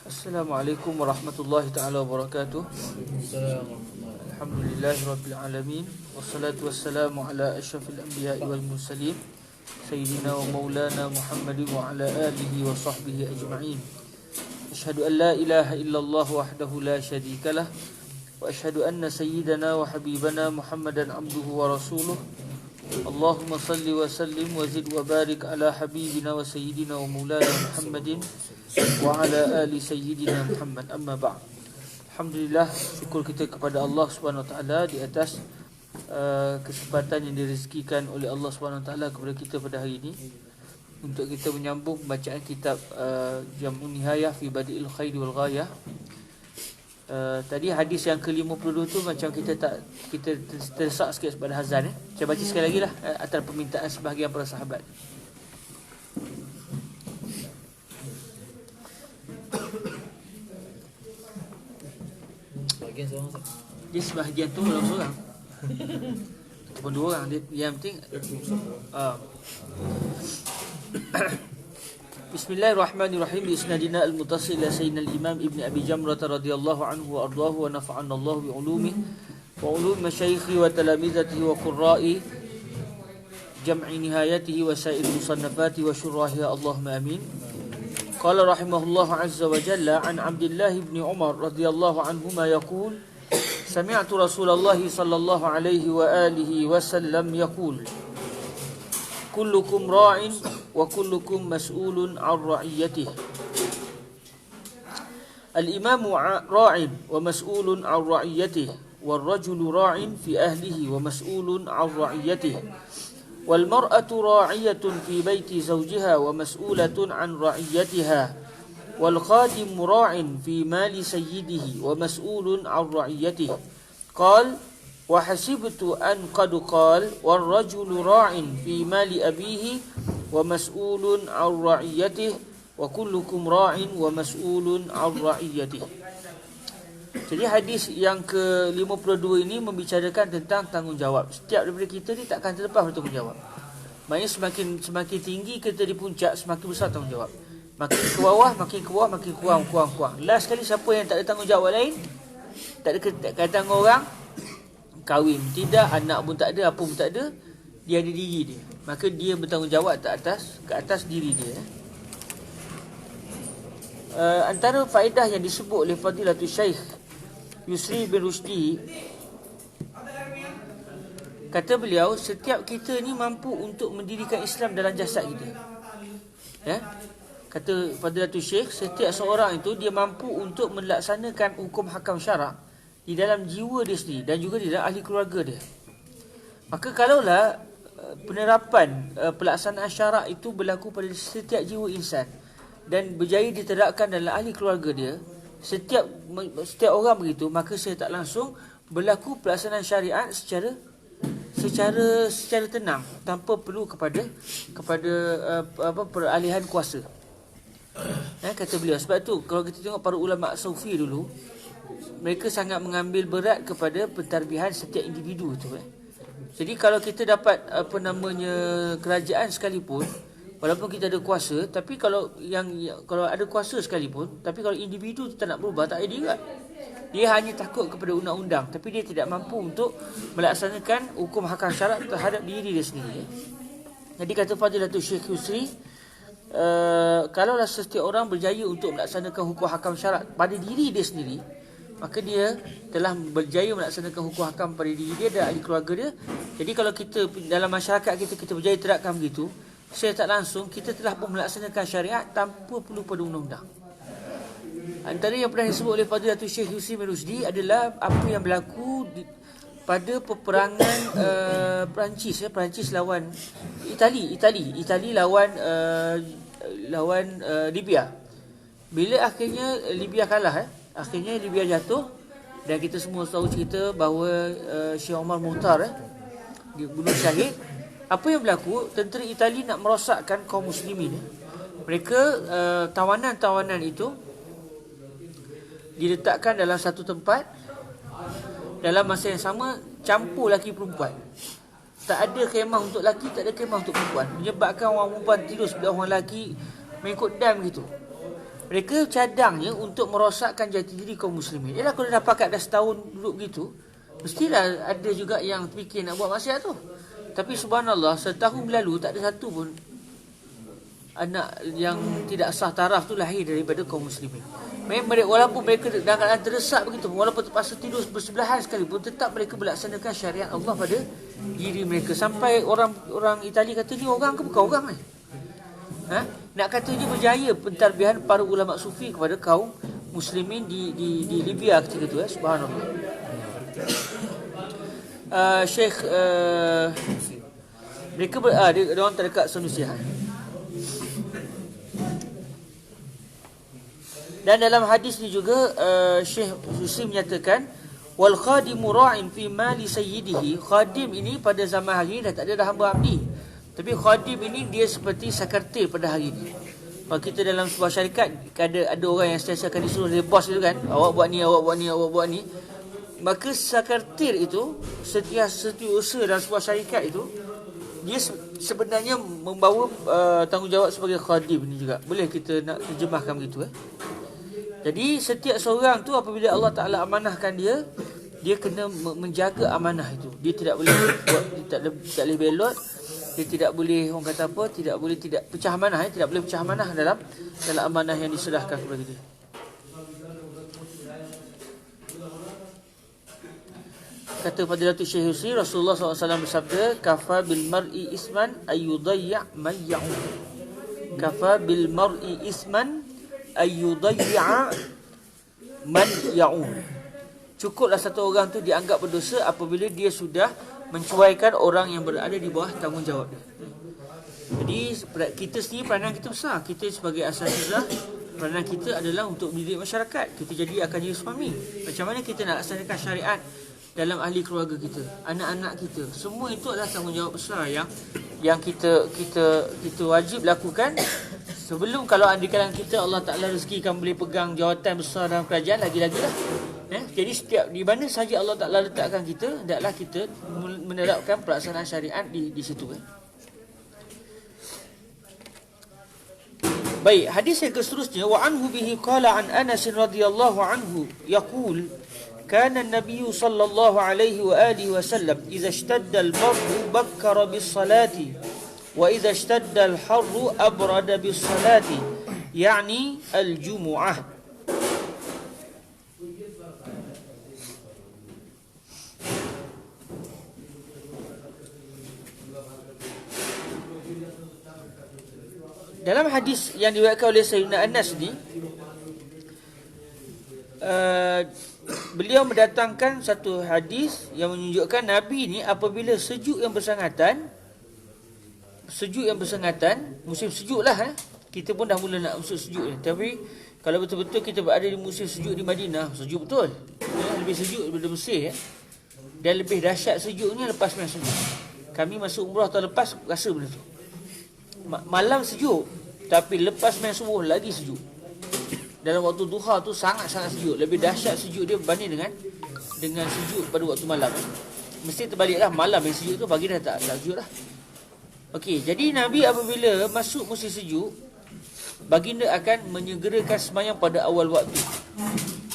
Assalamualaikum warahmatullahi taala wabarakatuh. Alhamdulillahi rabbil alamin, wassalatu wassalamu ala asyrafil anbiya'i wal mursalin, sayyidina wa maulana Muhammadin wa ala alihi wa sahbihi ajma'in. Asyhadu an la ilaha illallah wahdahu la syarikalah, wa asyhadu anna sayyidana wa habibana Muhammadan abduhu wa rasuluh. Allahumma salli wa sallim wa zid wa barik ala habibina wa sayyidina wa maulana Muhammadin wa ala ali sayyidina Muhammad, amma ba'd. Alhamdulillah, syukur kita kepada Allah Subhanahu wa taala di atas kesempatan yang direzekikan oleh Allah Subhanahu wa taala kepada kita pada hari ini untuk kita menyambung bacaan kitab Jam'un Nihayah fi Badi'il Khairi wal Ghayah. Tadi hadis yang ke-52 tu macam kita terdesak sikit pada hazan. Saya baca sekali lagi lah atas permintaan sebahagian para sahabat. Dia sebahagian tu orang seorang ataupun dua orang. Yang penting Bismillahirrahmanirrahim. Bi isnadina al-muttasil ila sayyidina al-imam Ibn Abi Jamrah radhiyallahu anhu wa ardahu wa nafa'ana Allah bi ulumihi wa ulumi masyayikhi wa talamizatihi wa qurra'i jam'i nihayatihi wa sa'ir musannafati wa syurrahiha, Allahumma amin. Qala rahimahullah azza wa jalla an Abdullah ibn Umar radhiyallahu anhuma yaqul sami'tu Rasulullah sallallahu alaihi wa alihi wasallam yaqul kullukum ra'in wa kullukum mas'ulun 'an ra'iyatihi. Al-imamu ra'in wa mas'ulun 'an ra'iyatihi, wal rajulu ra'in fi ahlihi wa mas'ulun 'an ra'iyatihi, wal mar'atu ra'iyatun fi baiti zawjiha wa mas'ulatun 'an ra'iyatiha, wal khadimu ra'in fi mali sayyidihi wa mas'ulun 'an ra'iyatihi. Qala wa hasibtu an qad qala wal rajulu ra'in fi mali abihi wa mas'ulun 'an ra'iyatihi wa kullukum ra'in wa mas'ulun 'an ra'iyatihi. Jadi hadis yang ke-52 ini membicarakan tentang tanggungjawab. Setiap daripada kita ni takkan terlepas dari tanggungjawab. Maksudnya semakin tinggi kita di puncak, semakin besar tanggungjawab. Makin ke bawah, makin kurang. Last sekali siapa yang tak ada tanggungjawab lain, tak ada kata orang, kahwin tidak, anak pun tak ada, apa pun tak ada, dia ada diri dia. Maka dia bertanggungjawab ke atas diri dia. Antara faedah yang disebut oleh Fadilatul Syekh Yusri bin Rushdi, kata beliau, setiap kita ni mampu untuk mendirikan Islam dalam jasad kita. Ya? Kata Fadilatul Syekh, setiap seorang itu dia mampu untuk melaksanakan hukum hakam syarak di dalam jiwa dia sendiri dan juga di dalam ahli keluarga dia. Maka kalaulah penerapan pelaksanaan syarak itu berlaku pada setiap jiwa insan dan berjaya diterapkan dalam ahli keluarga dia, setiap orang begitu, maka saya tak langsung berlaku pelaksanaan syariat secara tenang tanpa perlu kepada peralihan kuasa. Kata beliau, sebab tu kalau kita tengok para ulama sufi dulu, mereka sangat mengambil berat kepada pentarbihan setiap individu tu. Jadi kalau kita dapat kerajaan sekalipun, walaupun kita ada kuasa, tapi kalau ada kuasa sekalipun, tapi kalau individu tu tak nak berubah, tak ada juga. Dia hanya takut kepada undang-undang, tapi dia tidak mampu untuk melaksanakan hukum hakam syarak terhadap diri dia sendiri. Jadi kata Fadilatul Syekh Yusri, kalaulah setiap orang berjaya untuk melaksanakan hukum hakam syarak pada diri dia sendiri, maka dia telah berjaya melaksanakan hukum hakam pada diri dia dan ahli keluarga dia. Jadi kalau kita dalam masyarakat kita berjaya terapkan begitu, secara tak langsung kita telah pun melaksanakan syariat tanpa perlu pada undang-undang. Antara yang pernah disebut oleh Fadilatul Syekh Yusri bin Rushdi adalah apa yang berlaku pada peperangan Perancis lawan Itali lawan Libya. Bila akhirnya Libya kalah, akhirnya Libya jatuh, dan kita semua tahu cerita bahawa Syekh Omar Muhtar dibunuh syahid. Apa yang berlaku? Tentera Itali nak merosakkan kaum muslimin. Mereka tawanan-tawanan itu diletakkan dalam satu tempat, dalam masa yang sama campur lelaki perempuan. Tak ada khemah untuk lelaki, tak ada khemah untuk perempuan, menyebabkan orang perempuan tidur sebelah orang lelaki mengikut dam gitu. mereka cadangnya untuk merosakkan jati diri kaum muslimin. Yalah, kalau dah pakat dah setahun duduk begitu, mestilah ada juga yang fikir nak buat maksiat tu. Tapi subhanallah, setahun berlalu tak ada satu pun anak yang tidak sah taraf tu lahir daripada kaum muslimin. Walaupun mereka dalam keadaan terdesak begitu, walaupun terpaksa tidur bersebelahan sekalipun, tetap mereka melaksanakan syariat Allah pada diri mereka. Sampai orang Itali kata, ni orang ke bukan orang ni? Nak kata dia berjaya pentadbiran para ulama sufi kepada kaum muslimin di Libya ketika itu, subhanallah. Syekh mereka dia orang terdekat Sanusi. Dan dalam hadis ni juga Syekh Husi menyatakan, wal khadimu ra'in fi mali sayyidihi. Khadim ini pada zaman hari dah tak ada dah hamba abdi. Tapi khadim ini dia seperti sekretar pada hari ini. Kalau kita dalam sebuah syarikat ada orang yang sentiasa akan disuruh oleh bos itu kan, awak buat ni, awak buat ni, awak buat ni. Maka sekretar itu, setiausaha dalam sebuah syarikat itu, dia sebenarnya membawa tanggungjawab sebagai khadim ni juga. Boleh kita nak terjemahkan begitu. Jadi setiap seorang tu apabila Allah Ta'ala amanahkan dia kena menjaga amanah itu. Dia tidak boleh buat, tak boleh belot. Dia tidak boleh, orang kata apa, tidak boleh pecah amanah, tidak boleh pecah amanah dalam amanah yang diserahkan kepada dia. Kata Fadilatul Syekh Husri, Rasulullah SAW bersabda, kafa bil mar'i isman ayyudayya' man ya'ud. Kafa bil mar'i isman ayyudayya' man ya'ud. Cukuplah satu orang tu dianggap berdosa apabila dia sudah mencuaikan orang yang berada di bawah tanggungjawab dia. Jadi kita sendiri peranan kita besar. Kita sebagai asatizah, peranan kita adalah untuk mendidik masyarakat. Kita akan jadi suami. Macam mana kita nak laksanakan syariat dalam ahli keluarga kita, anak-anak kita. Semua itu adalah tanggungjawab besar yang kita wajib lakukan. Sebelum, kalau di kalangan kita Allah Ta'ala rezekikan boleh pegang jawatan besar dalam kerajaan, lagi-lagi lah. Jadi setiap di mana saja Allah Ta'ala letakkan kita, hendaklah kita menerapkan pelaksanaan syariat di situ. Baik, hadis yang seterusnya, wa anhu bihi qala an Anas radhiyallahu anhu yaqul kana an-nabiy sallallahu alaihi wa alihi wasallam idza ishtadda al-bardu bakkara bis-salati wa idza ishtadda al-harru abrada bis-salati, yani al-jumu'ah. Dalam hadis yang diriwayatkan oleh Sayyidina Anas ni, beliau mendatangkan satu hadis yang menunjukkan Nabi ni apabila sejuk yang bersangatan, musim sejuk lah, kita pun dah mula nak masuk sejuk ni. Tapi kalau betul-betul kita berada di musim sejuk di Madinah, sejuk betul, lebih sejuk daripada Mesir, dan lebih dahsyat sejuknya lepas main subuh. Kami masuk umrah tahun lepas rasa benda tu. Malam sejuk, tapi lepas main subuh lagi sejuk. Dalam waktu duha tu sangat-sangat sejuk. Lebih dahsyat sejuk dia berbanding dengan sejuk pada waktu malam. Mesti terbaliklah, malam yang sejuk tu, pagi dah tak sejuk dah. Okey, jadi Nabi apabila masuk musim sejuk, baginda akan menyegerakan sembahyang pada awal waktu.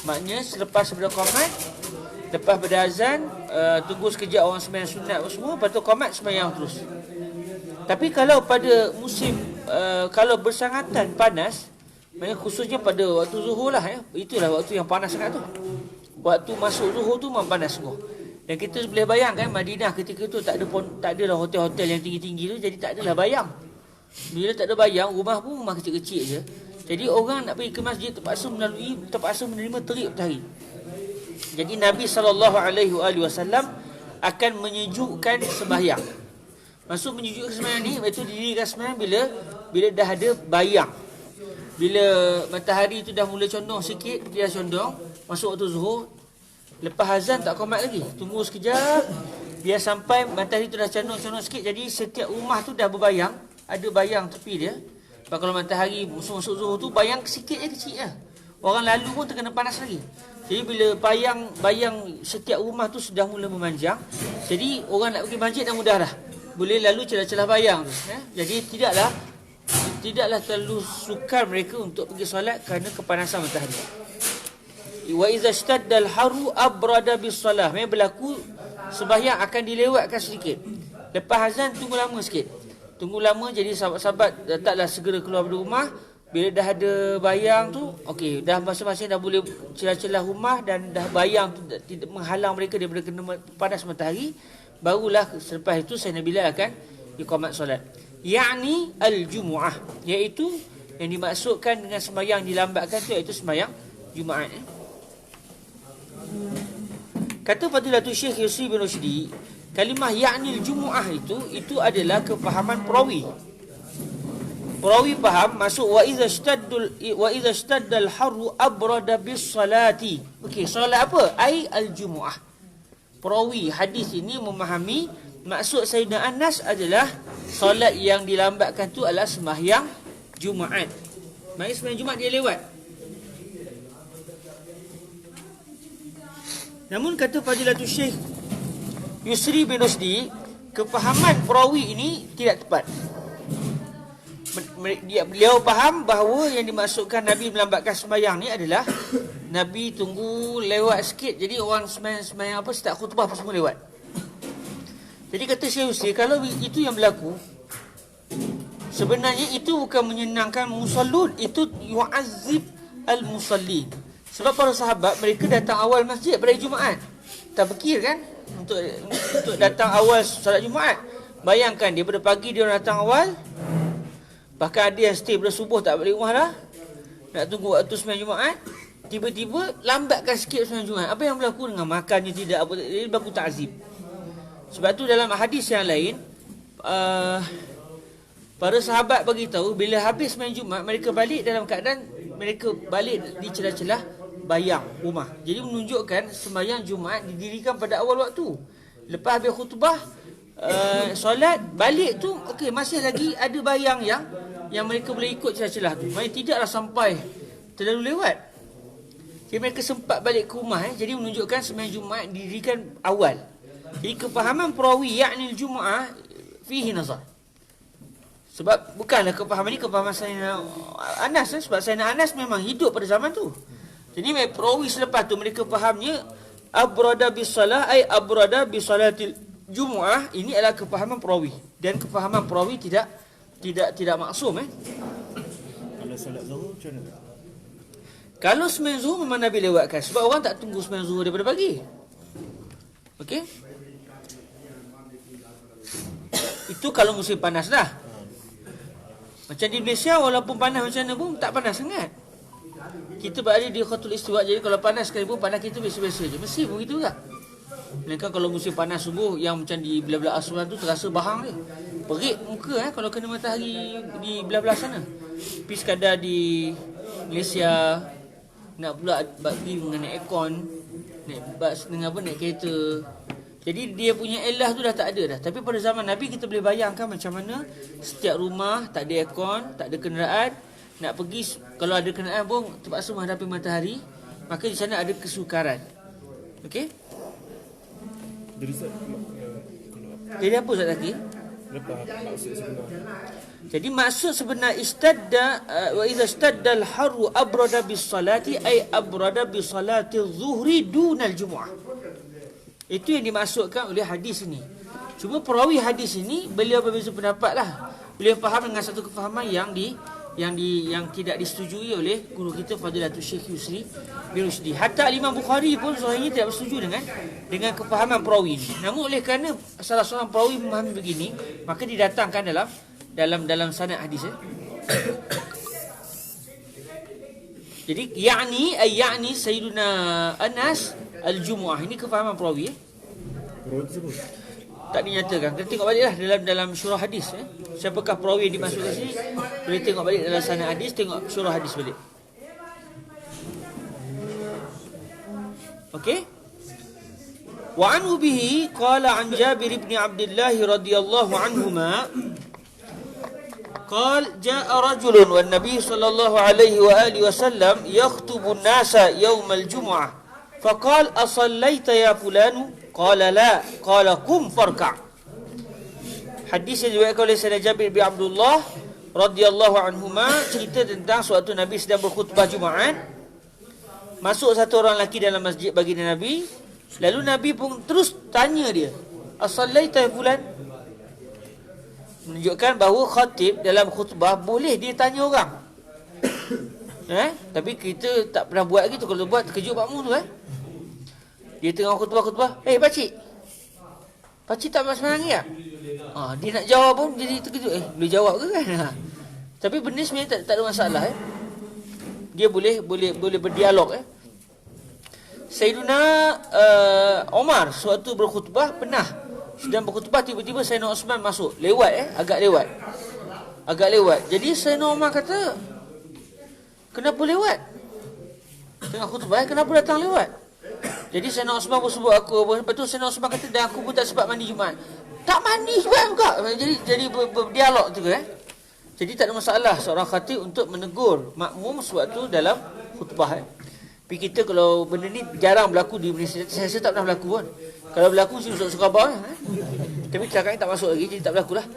Maknanya selepas daripada qamat, lepas pada azan, tunggu sekejap orang sembahyang sunat semua, lepas tu qamat sembahyang terus. Tapi kalau pada musim kalau bersangatan panas, maknanya khususnya pada waktu zuhur lah, itulah waktu yang panas sangat tu. Waktu masuk zuhur tu memang panas sungguh. Dan kita boleh bayangkan Madinah ketika tu tak adalah hotel-hotel yang tinggi-tinggi tu, jadi tak adalah bayang. Bila tak ada bayang, rumah pun rumah kecil-kecil je. Jadi orang nak pergi ke masjid terpaksa menerima terik matahari. Jadi Nabi SAW akan menyejukkan sembahyang. Maksud menyejukkan sembahyang ni, iaitu didirikan sembahyang bila dah ada bayang. Bila matahari tu dah mula condong sikit, dia dah condong, masuk waktu zuhur, lepas azan tak qomat lagi. Tunggu sekejap, biar sampai matahari tu dah condong sikit. Jadi setiap rumah tu dah berbayang, ada bayang tepi dia. Sebab kalau matahari masuk zuhur tu, bayang sikit je, kecil je. Orang lalu pun terkena panas lagi. Jadi bila bayang setiap rumah tu sudah mula memanjang, jadi orang nak pergi masjid dah mudah dah. Boleh lalu celah-celah bayang tu. Jadi tidaklah terlalu sukar mereka untuk pergi solat kerana kepanasan matahari. Wa iza ishtadda al-haru abrada bis-salah. Memang berlaku sembahyang akan dilewatkan sedikit. Lepas azan tunggu lama sikit. Tunggu lama, jadi sahabat-sahabat taklah segera keluar dari rumah. Bila dah ada bayang tu, okey, dah masing-masing dah boleh celah-celah rumah dan dah bayang tu tidak menghalang mereka daripada kena panas matahari, barulah selepas itu Sayyidina Bilal akan iqamat solat. Ya'ni al-jumu'ah, iaitu yang dimaksudkan dengan sembahyang dilambatkan tu iaitu sembahyang Jumaat. Kata Fadilatul Syekh Yusri bin Rushdi, kalimah ya'ni al-jumu'ah itu adalah kefahaman perawi. Perawi faham maksud wa iza ishtaddal harru abrada bis salati. Okey, solat apa? Ai al-jumu'ah. Perawi hadis ini memahami maksud Sayyidina Anas adalah solat yang dilambatkan tu adalah sembahyang Jumaat. Maksud sembahyang Jumaat dia lewat. Namun kata Fadilatul Syekh Yusri bin Rusdi, kefahaman perawi ini tidak tepat. Beliau faham bahawa yang dimaksudkan Nabi melambatkan sembahyang ni adalah Nabi tunggu lewat sikit, jadi orang sembahyang apa start khutbah apa semua lewat. Jadi kata Syekh Yusri, kalau itu yang berlaku, sebenarnya itu bukan menyenangkan musallun, itu yu'azzib al-musallin. Sebab para sahabat mereka datang awal masjid pada Jumaat. Tak fikir kan untuk datang awal solat Jumaat. Bayangkan daripada pagi dia datang awal, bahkan ada yang stay pada subuh tak balik rumah dah, nak tunggu waktu sembahyang Jumaat. Tiba-tiba lambatkan sikit sembahyang Jumaat. Apa yang berlaku dengan makannya tidak apa, dia berlaku ta'zib. Sebab tu dalam hadis yang lain, para sahabat bagi tahu bila habis sembahyang Jumaat mereka balik dalam keadaan mereka balik di celah-celah bayang rumah. Jadi menunjukkan sembahyang Jumaat didirikan pada awal waktu. Lepas habis khutbah, solat balik tu okey, masih lagi ada bayang yang mereka boleh ikut celah-celah tu. Maksudnya tidaklah sampai terlalu lewat. Jadi mereka sempat balik ke rumah. Jadi menunjukkan sembahyang Jumaat didirikan awal. Jadi kefahaman perawi yakni Jumaat fihi nazar. Sebab bukanlah kefahaman ni kefahaman Sayyidina Anas. Sebab Sayyidina Anas memang hidup pada zaman tu. Jadi perawi selepas tu mereka fahamnya abrada bis salah ai abrada bis salatil Jumu'ah. Ini adalah kefahaman perawi, dan kefahaman perawi tidak maksum. Kalau solat zuhur macam mana? Kalau sembahyang zuhur memang Nabi lewatkan, sebab orang tak tunggu sembahyang zuhur daripada pagi. Okey, itu kalau musim panas dah. Macam di Malaysia walaupun panas macam mana pun tak panas sangat. Kita berada di Khatul Istiwa, jadi kalau panas sekali pun panas kita biasa-biasa je. Mesti begitu juga. Melainkan kalau musim panas subuh yang macam di belah-belah Asuhan tu terasa bahang dia. Perik muka kalau kena matahari di belah-belah sana. Tapi sekadar di Malaysia nak pula bagi dengan naik aircon, naik kereta. Jadi dia punya elah tu dah tak ada dah. Tapi pada zaman Nabi kita boleh bayangkan macam mana setiap rumah tak ada aircon, tak ada kenderaan. Nak pergi, kalau ada kenderaan pun terpaksa menghadapi matahari. Maka di sana ada kesukaran. Okey? Jadi apa Ustaz Zaki? Jadi maksud sebenar istadda wa idza istadda al-harru abrada bis salati ay abrada bis salati adh-dhuhri dunal jumu'ah. Itu yang dimaksudkan oleh hadis ini. Cuma perawi hadis ini beliau berbeza pendapat lah. Beliau faham dengan satu kefahaman yang tidak disetujui oleh guru kita Fadilatul Syekh Yusri bin Rushdi. Hatta Imam Bukhari pun sahihnya tidak bersetuju dengan kefahaman perawi ini. Namun oleh kerana salah seorang perawi memahami begini, maka didatangkan dalam sanad hadis. Jadi ya'ni Sayyiduna Anas al-Jumu'ah. Ini kefahaman perawi. Tak dinyatakan. Kita tengok baliklah dalam syurah hadis. Siapakah perawi yang dimasukkan sini? Boleh tengok balik dalam sanad hadis, tengok syurah hadis balik. Okey? Wa anhu bihi qala an Jabir ibn Abdullah radhiyallahu anhuma قال جاء رجل والنبي صلى الله عليه وآله وسلم يخطب الناس يوم الجمعة فقال أصليت يا فلان قال لا قال قم فاركع. Hadis yang diriwayatkan oleh Sayyidina Jabir bin Abdullah, radhiyallahu anhuma cerita tentang suatu Nabi sedang berkhutbah Jumaat. Masuk satu orang lelaki dalam masjid baginda Nabi. Lalu Nabi pun terus tanya dia, "As-sallaita ya fulan?" Menunjukkan bahawa khatib dalam khutbah boleh dia tanya orang. Tapi kita tak pernah buat gitu. Kalau buat terkejut makmum tu Dia tengah khutbah, pakcik tak sembahyang ni tak? Dia nak jawab pun jadi terkejut. Boleh jawab ke kan? Tapi benda sebenarnya tak ada masalah. Dia boleh berdialog. Sayyiduna Omar suatu berkhutbah pernah sedang berkhutbah, tiba-tiba Sayyidina Osman masuk. Agak lewat. Jadi Sayyidina Omar kata, "Kenapa lewat? Tengah khutbah, kenapa datang lewat?" Jadi Sayyidina Osman pun sebut aku. Lepas tu Sayyidina Osman kata, "Dan aku pun tak sempat mandi Jumaat." Tak mandi sebab juga. Jadi berdialog tu Jadi tak ada masalah seorang khatib untuk menegur makmum sewaktu dalam khutbah. Tapi kita kalau benda ni jarang berlaku di Malaysia. Saya rasa tak pernah berlaku pun. Kalau berlaku sini suka khabar Tapi cakap tak masuk lagi, jadi tak berlaku lah.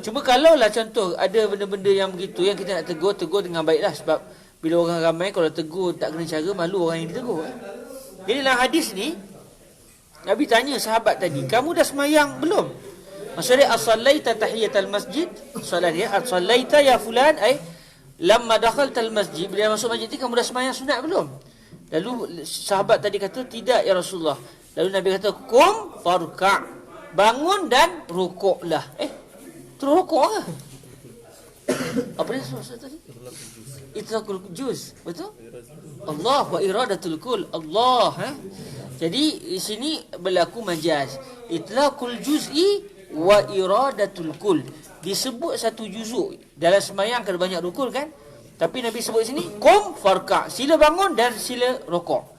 Cuma kalau lah contoh ada benda-benda yang begitu yang kita nak tegur dengan baiklah. Sebab bila orang ramai, kalau tegur tak kena cara, malu orang yang ditegur. Jadi dalam hadis ni Nabi tanya sahabat tadi, "Kamu dah semayang belum?" Maksudnya, "As-sallaita tahiyatal masjid?" Soalan dia, "As-sallaita ya fulan?" Lamma dakhaltal masjid, bila masuk masjid ni kamu dah sembahyang sunat belum? Lalu sahabat tadi kata, "Tidak ya Rasulullah." Lalu Nabi kata, "Qum farka'." Bangun dan rukuklah. Terus rukuk ke? Apa dia maksud tadi? Itlaqul juz. Betul? Allah wa iradatul kul. Allah. Jadi di sini berlaku majaz. Itlaqul juz'i wa iradatul kul. Disebut satu juzuk. Dalam sembahyang ada banyak rukun kan? Tapi Nabi sebut sini, "Qum farka'." Sila bangun dan sila rukuk.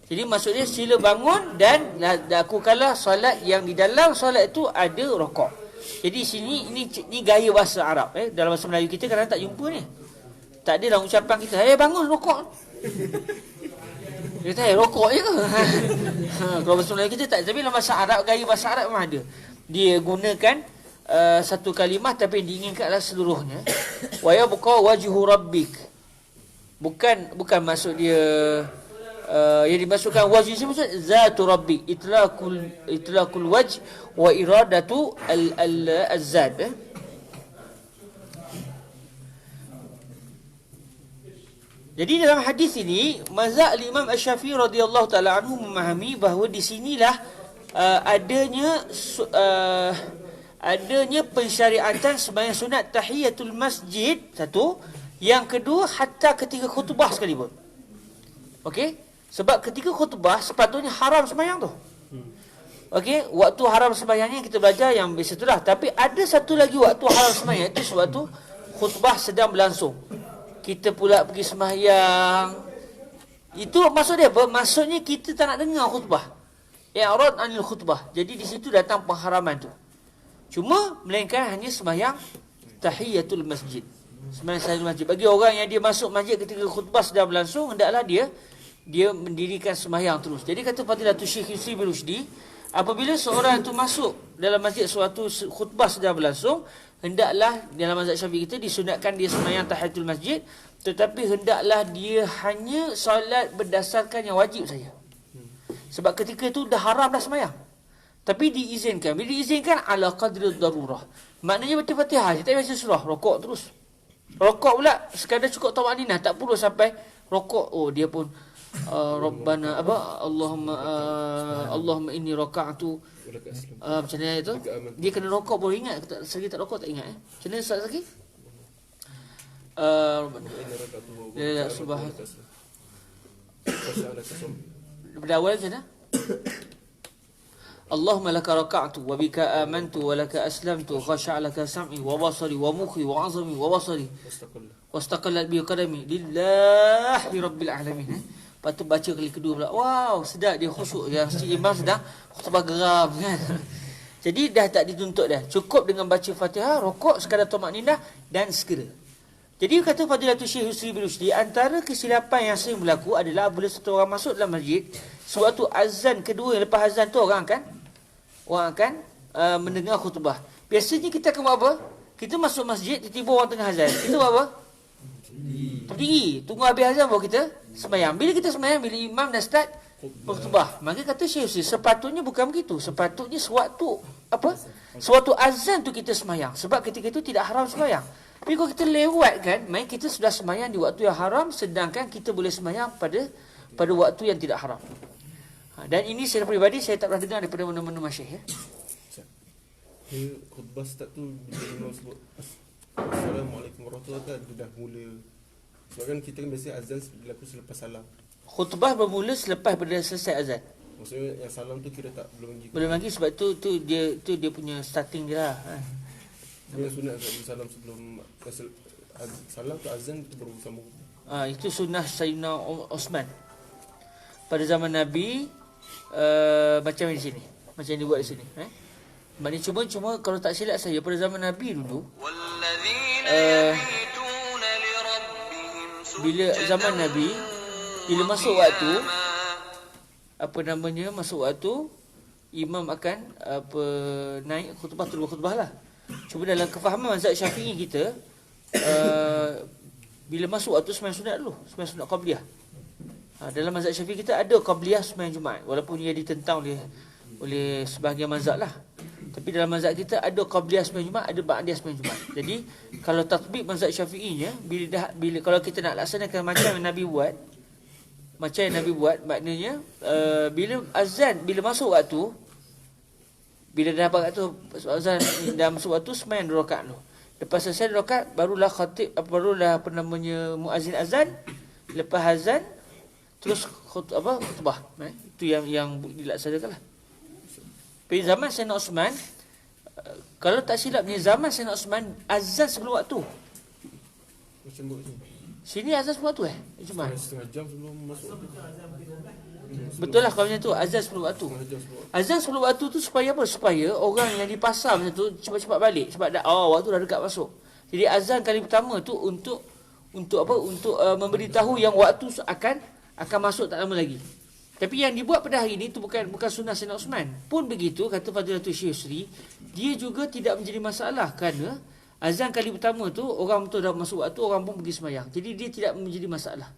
Jadi maksudnya sila bangun dan lakukanlah solat yang di dalam solat itu ada rukuk. Jadi sini ini gaya bahasa Arab. Dalam bahasa Melayu kita kadang tak jumpa ni. Tak ada dalam ucapan kita, bangun rukuk. Dia kata, rokok je ke? Kalau bahasa Melayu kita tak. Tapi dalam bahasa Arab, gaya bahasa Arab memang ada. Dia gunakan satu kalimah tapi diinginkan adalah seluruhnya. Wa yabqa wajhu rabbik. Bukan maksud dia yang dimasukkan wajh ini maksud zatu rabbik. Itlaqul wajh wa iradatu al-zat. Jadi dalam hadis ini mazhab Imam Asy-Syafi'i radhiyallahu taala anhu memahami bahawa di sinilah adanya pensyariatan sembahyang sunat tahiyatul masjid satu, yang kedua hatta ketika khutbah sekalipun. Okey? Sebab ketika khutbah sepatutnya haram sembahyang tu. Okey, waktu haram sembahyangnya kita belajar yang biasa itulah, tapi ada satu lagi waktu haram sembahyang, itu sewaktu khutbah sedang berlangsung. Kita pula pergi sembahyang. Itu maksud dia apa? Maksudnya kita tak nak dengar khutbah. I'rad anil khutbah. Jadi di situ datang pengharaman tu. Cuma melainkan hanya sembahyang tahiyatul masjid. Sembahyang tahiyatul masjid. Bagi orang yang dia masuk masjid ketika khutbah sedang berlangsung, hendaklah dia mendirikan sembahyang terus. Jadi kata Fadilatul Syekh Yusri bin Rushdi, apabila seorang itu masuk dalam masjid suatu khutbah sedang berlangsung, hendaklah dalam mazhab Syafi'i kita disunatkan dia sembahyang tahiyatul masjid, tetapi hendaklah dia hanya solat berdasarkan yang wajib saja. Sebab ketika itu dah haram dah sembahyang. Tapi diizinkan. Bila diizinkan ala qadri darurah. Maknanya baca Fatihah, dia tak baca surah, rokok terus. Rokok pula sekadar cukup tamakninah, tak perlu sampai rokok. Oh dia pun Rabbana Allahumma inni raka'tu macam mana itu? Dia kena rokok baru ingat. Selagi tak rokok tak ingat. Macam mana solat lagi? Ya subhan. Daripada awal macam mana? Allahumma laka raka'tu wa bika amantu wa laka aslamtu khasha'a laka sam'i wa basari wa mukhi wa 'azami wa basari wastaqallat bi qadami lillahi rabbil alamin. Lepas tu baca kali kedua pula. Wow, sedap dia khusyuk. Yang si imam sedang khutbah geram kan. Jadi dah tak dituntut dah. Cukup dengan baca Fatihah, rokok sekadar tamakninah dan segera. Jadi kata Fadilatul Syekh Yusri bin Rushdi, antara kesilapan yang sering berlaku adalah bila satu orang masuk dalam masjid, sewaktu azan kedua, lepas azan tu orang akan mendengar khutbah. Biasanya kita akan buat apa? Kita masuk masjid, tiba-tiba orang tengah azan. Kita buat apa? Berdiri. Tunggu habis azan baru kita sembahyang. Bila kita sembahyang, bila imam dah start khutbah, maka kata Syekh Yusri, sepatutnya bukan begitu. Sepatutnya sewaktu sewaktu azan tu kita sembahyang. Sebab ketika itu tidak haram sembahyang. Tapi kalau kita lewatkan, main kita sudah sembahyang di waktu yang haram, sedangkan kita boleh sembahyang pada waktu yang tidak haram. Dan ini secara peribadi saya tak pernah dengar daripada mana-mana masyayikh, ya. Dia khutbah start tu bila imam sebut Assalamualaikum warahmatullahi wabarakatuh, dia dah mula. Sebab kan kita kan biasa azan berlaku selepas salam. Khutbah bermula selepas pada selesai azan. Maksudnya yang salam tu kira tak belum lagi. Belum lagi, sebab dia punya starting dia lah. Dia sunat tak salam sebelum salam tu azan tu baru sambung. Itu sunnah Sayyidina Osman pada zaman Nabi, macam di sini, macam yang dibuat di sini. Maknanya cuma kalau tak silap saya, pada zaman Nabi dulu, bila zaman Nabi, bila masuk waktu, masuk waktu, imam akan naik khutbah, tu khutbah lah. Cuma dalam kefahaman mazhab Syafi'i kita, bila masuk waktu sembahyang sunat dulu, sembahyang sunat qabliyah. Dalam mazhab Syafi'i kita ada qabliyah sembahyang Jumaat, walaupun ia ditentang oleh sebahagian mazhab lah. Tapi dalam mazhab kita ada qabliyah sembahyang Jumaat, ada ba'diyah sembahyang Jumaat. Jadi kalau tatbik mazhab Syafi'inya, bila kalau kita nak laksanakan macam yang Nabi buat, maknanya bila azan, bila masuk waktu, bila dah dapat waktu azan, dah masuk waktu, sembahyang 2 rakaat dulu. Lepas selesai 2 rakaat, barulah muazzin azan. Lepas azan terus khutbah. Itu yang dilaksanakan lah. Pada zaman Sayyidina Osman, kalau tak silap ni, zaman Sayyidina Osman azan sebelum waktu. Macam buat ni. Sini azan sebelum waktu Cuma setengah jam sebelum masuk. betul lah kalau macam tu, azan sebelum waktu. Azan sebelum waktu tu supaya apa? Supaya orang yang di pasar macam tu cepat-cepat balik, sebab waktu dah dekat masuk. Jadi azan kali pertama tu untuk apa? Untuk memberitahu yang waktu akan masuk tak lama lagi. Tapi yang dibuat pada hari ini tu bukan sunnah Sayyidina Osman. Pun begitu, kata Fadilatul Syekh Yusri, dia juga tidak menjadi masalah kerana azan kali pertama tu orang betul dah masuk waktu, orang pun pergi sembahyang. Jadi dia tidak menjadi masalah.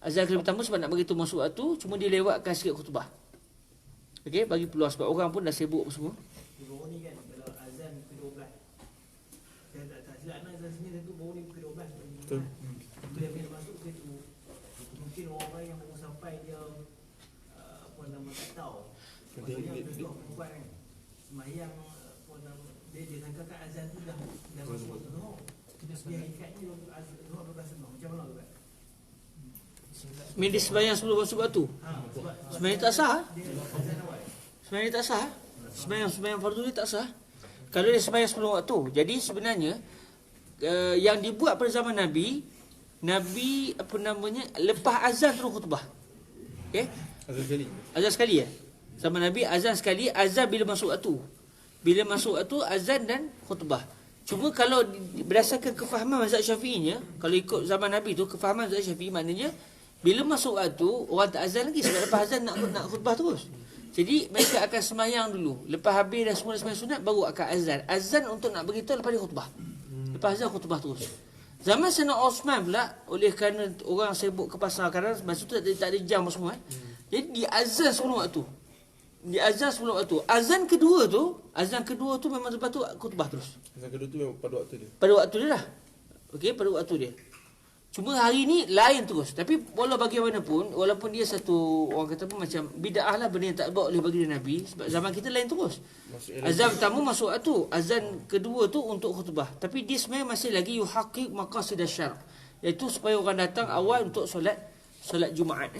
Azan kali pertama sebab nak bagi tu masuk waktu, cuma dia lewatkan sikit khutbah. Okey, bagi peluang sebab orang pun dah sibuk semua. Baru ni kan kalau azan ke-12. Saya tak silap azan sini tentu baru ni ke-12. Betul. Itu yang bila masuk ke tu. Mungkin orang yang baru sampai dia tak tahu. Maksudnya tuan perempuan kan. Sembahyang dia sangka kan azan tu dah masuk waktu Zuhur. Dia ikatnya Zuhur 12 sebelum. Macam mana tu kan? Medis sembahyang sebelum masuk waktu. Sembahyang tak sah. Sembahyang tak sah. Sembahyang fardu ni tak sah. Kalau dia sembahyang sebelum waktu. Jadi sebenarnya yang dibuat pada zaman Nabi lepas azan terus khutbah. Okey? Azan sekali Zaman Nabi azan sekali, azan bila masuk waktu. Bila masuk waktu azan dan khutbah. Cuma kalau berdasarkan kefahaman mazhab Syafi'inya, kalau ikut zaman Nabi tu, kefahaman mazhab Syafi'i maknanya bila masuk waktu orang tak azan lagi, sebab lepas azan nak khutbah terus. Jadi mereka akan sembahyang dulu. Lepas habis dah semua sembahyang sunat baru akan azan. Azan untuk nak beritahu lepas dia khutbah. Lepas azan khutbah terus. Zaman Sayyidina Osman pula, oleh kerana orang sibuk ke pasar, kadang masa tu tak ada jam semua. Jadi dia azan sebelum waktu. Azan kedua tu memang lepas tu khutbah terus. Azan kedua tu memang pada waktu dia. Pada waktu dia lah. Okey, pada waktu dia. Cuma hari ni lain terus. Tapi walau bagaimanapun, walaupun dia satu orang kata pun macam bid'ah lah, benda yang tak buat oleh baginda Nabi, sebab zaman kita lain terus. Azan pertama masuk waktu, azan kedua tu untuk khutbah. Tapi dia sebenarnya masih lagi yuhaqiq maqasid asy-syar', iaitu supaya orang datang awal untuk solat Jumaat.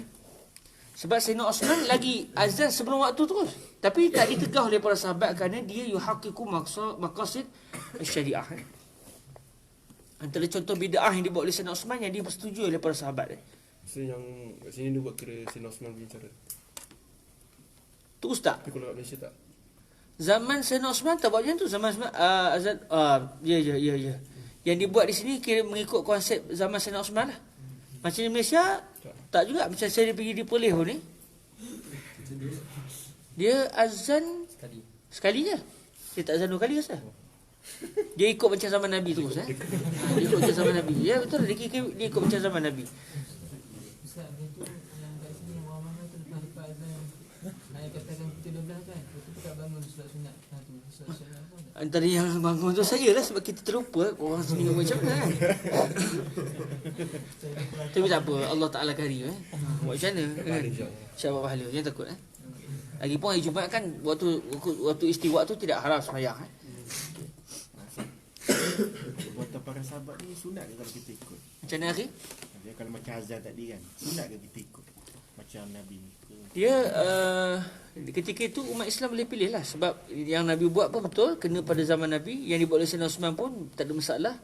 Sebab Sayyidina Osman lagi azan sebelum waktu terus. Tapi tak ditegah oleh para sahabat kerana dia yuhaqiqu maqasid asy-syariah. Antara contoh bid'ah yang dibuat oleh Sayyidina Osman yang dipersetujui oleh para sahabat. So yang kat sini dia buat kira Sayyidina Osman punya cara. Terus tak? Tapi kalau kat Malaysia tak. Zaman Sayyidina Osman tak buat macam tu. Zaman azan ya. Yang dibuat di sini kira mengikut konsep zaman Sayyidina Osman lah. Macam di Malaysia tak juga. Macam saya pergi di Perlis ni, dia azan sekali je. Dia tak azan 2 kali rasa. Dia ikut macam zaman Nabi terus Dia ikut macam zaman Nabi. Ya betul, dia ikut macam zaman Nabi. Ustaz, itu yang kat sini yang orang mana tu lepas azan yang katakan pukul 12 kan. Lepas tu tak bangun solat sunat. Tu solat sunat apa? Antara yang bangun tu saya lah, sebab kita terlupa orang sini macam mana kan. Tapi tak apa, Allah Ta'ala karim buat macam mana kan? Syabat pahala, jangan takut Lagipun hari Jumaat kan waktu istiwa tu tidak haram sembahyang Perbuatan para sahabat ni sunat ke kalau kita ikut? Macam mana akhi? Dia kalau macam azan tadi kan, sunat ke kita ikut? Macam Nabi ke? Dia ketika itu umat Islam boleh pilih lah. Sebab yang Nabi buat pun betul, kena pada zaman Nabi. Yang dibuat oleh Sayyidina Osman pun tak ada masalah.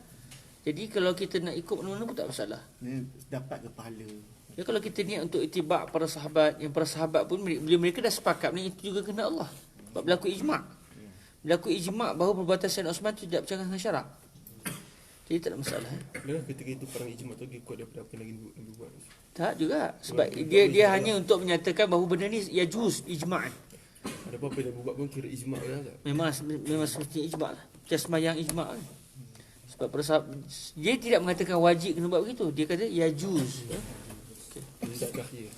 Jadi kalau kita nak ikut mana-mana pun tak masalah. Ni dapat ke pahala? Ya, kalau kita niat untuk itibak para sahabat, yang para sahabat pun bila mereka dah sepakat ni, itu juga kena Allah. Sebab berlaku ijma'. Berlaku ijma' bahawa perbuatan Sayyidina Osman tu tidak bercanggah dengan syarak. Jadi tak ada masalah. Dia ketika itu perang ijma' tu ikut daripada apa yang Nabi buat. Tak juga. Sebab dia hanya untuk menyatakan bahawa benda ni yajuz ijma'. Ada apa-apa yang Nabi buat pun kira ijma' kan tak? Memang semestinya ijma' lah. Macam semayang ijma' kan. Sebab para sahabat, dia tidak mengatakan wajib kena buat begitu. Dia kata yajuz. Dia tak kahir.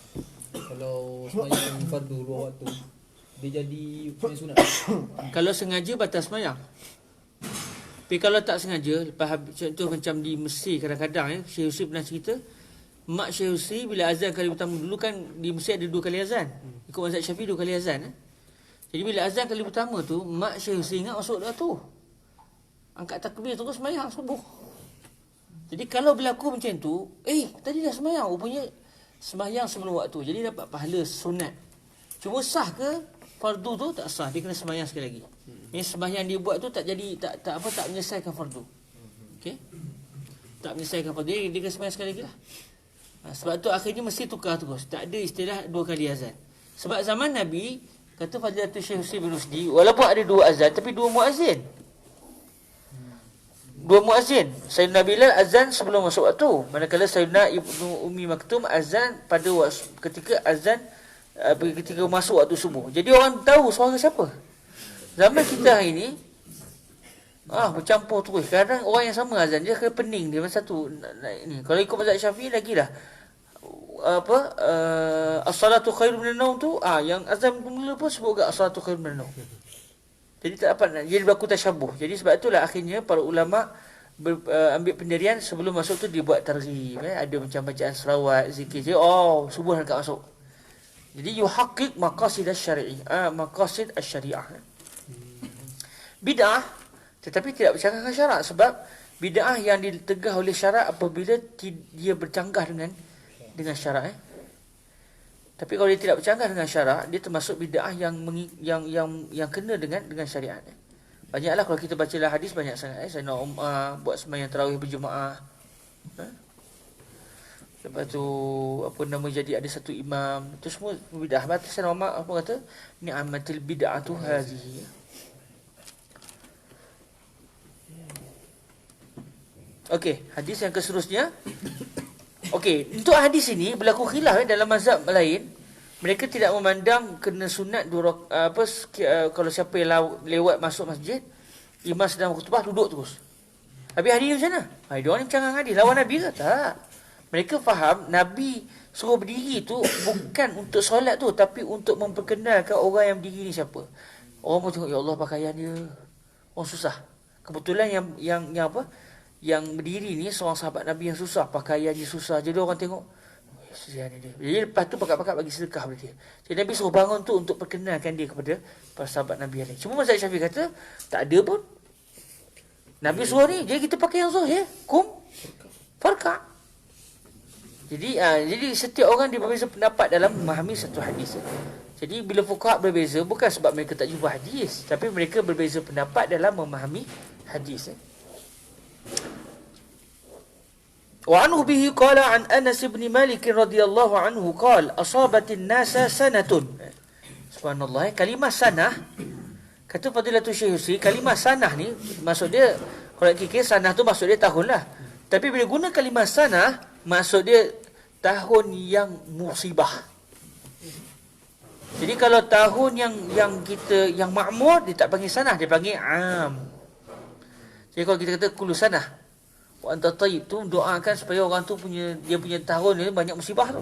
Kalau sembahyang fardu 2 waktu, dia jadi sembahyang sunat. Kalau sengaja batas semayang. Tapi kalau tak sengaja, lepas contoh macam di Mesir kadang-kadang Syekh Yusri pernah cerita, mak Syekh Yusri bila azan kali pertama, dulu kan di Mesir ada 2 kali azan. Ikut mazhab Syafi'i 2 kali azan. Jadi bila azan kali pertama tu, mak Syekh Yusri ingat masuk dah tu. Angkat takbir terus semayang subuh. Jadi kalau berlaku macam tu, tadi dah semayang, rupanya semayang sebelum waktu. Jadi dapat pahala sunat. Cuma sah ke fardu tu? Tak sah. Dia kena semayang sekali lagi. Ini semayang dia buat tu tak jadi tak menyelesaikan fardu. Okey? Tak menyelesaikan fardu. Dia kena semayang sekali lagi lah. Sebab tu akhirnya mesti tukar terus. Tak ada istilah 2 kali azan. Sebab zaman Nabi, kata Fadilatul Syekh Husain bin Rusdi, walaupun ada 2 azan tapi 2 muazzin. 2 muazzin. Sayyidina Bilal azan sebelum masuk waktu. Manakala Sayyidina Ibnu Ummi Maktum azan pada ketika azan ketika masuk waktu subuh. Jadi orang tahu suara siapa. Zaman kita hari ni bercampur terus. Kadang orang yang sama azan dia kena pening dia masa tu ni. Kalau ikut mazhab Syafi'i lagilah. As-salatu khairun minan naum tu yang azan mula pun sebut juga as-salatu khairun minan naum. Jadi tak dapat, jadi berlaku tasyabuh. Jadi sebab itulah akhirnya para ulama ambil pendirian sebelum masuk tu dibuat targhib. Ada macam bacaan selawat, zikir. Jadi, subuh nak masuk. Jadi yuhaqqiq maqasid asy-syar'i, maqasid asy-syariah. Bid'ah tetapi tidak bercanggah dengan syarak, sebab bid'ah yang ditegah oleh syarak apabila dia bercanggah dengan syarak. Tapi kalau dia tidak bercanggah dengan syarak, dia termasuk bid'ah yang kena dengan syariat. Banyaklah kalau kita bacalah hadis banyak sangat. Sayyidina Umar buat sembahyang tarawih berjemaah. Lepas tu jadi ada satu imam. Itu semua bid'ah. Batas Sayyidina Umar apa kata? Ni'matil bid'atu hazihi. Okey, hadis yang keseterusnya. Okey, untuk hadis ini berlaku khilaf dalam mazhab lain. Mereka tidak memandang kena sunat kalau siapa yang lewat masuk masjid, imam sedang khutbah duduk terus. Habis hadis ni macam mana? Dia orang ni bercanggah hadis. Lawan Nabi ke? Tak. Mereka faham Nabi suruh berdiri tu bukan untuk solat tu, tapi untuk memperkenalkan orang yang berdiri ni siapa. Orang pun tengok, ya Allah pakaian dia. Orang susah. Kebetulan yang berdiri ni seorang sahabat Nabi yang susah, pakaiannya susah. Jadi orang tengok, kesian dia. Jadi lepas tu pakat-pakat bagi sedekah pada dia. Jadi Nabi suruh bangun tu untuk perkenalkan dia kepada para sahabat Nabi yang lain. Cuma mazhab Syafi'i kata, tak ada pun. Nabi suruh ni, jadi kita pakai yang zuhur, farka. Jadi setiap orang dia berbeza pendapat dalam memahami satu hadis. Jadi bila fuqaha berbeza, bukan sebab mereka tak jumpa hadis, tapi mereka berbeza pendapat dalam memahami hadis. وعنه به قال عن أنس بن مالك رضي الله عنه قال أصابت الناس سنة. Subhanallah, kalimah sanah, kata Fadilatul Syekh Yusri, kalimah sanah ni maksud dia, kalau kira sanah tu maksud dia tahun lah. Tapi bila guna kalimah sanah, maksud dia tahun yang musibah. Jadi kalau tahun yang makmur, dia tak panggil sanah, dia panggil am. Jadi kalau kita kata kullu sanah wa anta tayyib tu, doakan supaya orang tu dia punya tahun ni banyak musibah tu.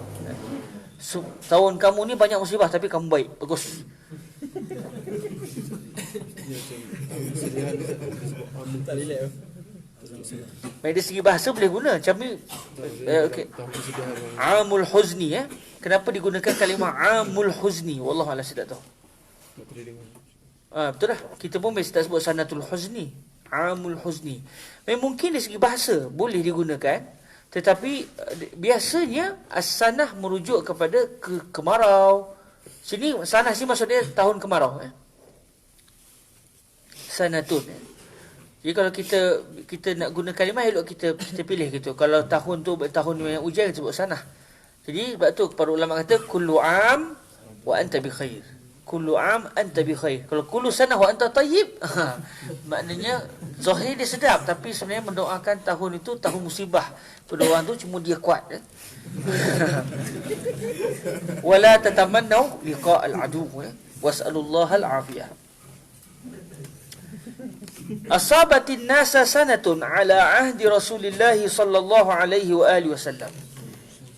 Tahun kamu ni banyak musibah tapi kamu baik. Bagus. Tak relax. Baik, dari segi bahasa boleh guna macam ni. Okey. Amul huzni Kenapa digunakan kalimah amul huzni? Wallahu a'lam, saya tak tahu. Betul dah. Kita pun mesti tak sebut sanatul huzni. Amul huzni. Memang mungkin dari segi bahasa boleh digunakan, tetapi biasanya as-sanah merujuk kepada kemarau. Sini sanah sini maksudnya tahun kemarau. Sanatun. Jadi kalau kita nak guna kalimah, elok kita pilih gitu. Kalau tahun tu tahun yang ujian, kita sebut sanah. Jadi sebab tu para ulama kata kullu am wa anta bi khair. Kullu am anta bi khair. Kalau kullu sanah wa anta tayyib, maknanya zahir dia sedap, tapi sebenarnya mendoakan tahun itu tahun musibah. Pada orang tu cuma dia kuat. Wala tatamannu liqa al-adu was'alullaha al-afiyah. Asabatin nasa sanatun ala ahdi Rasulillah sallallahu alaihi wa alihi wasallam.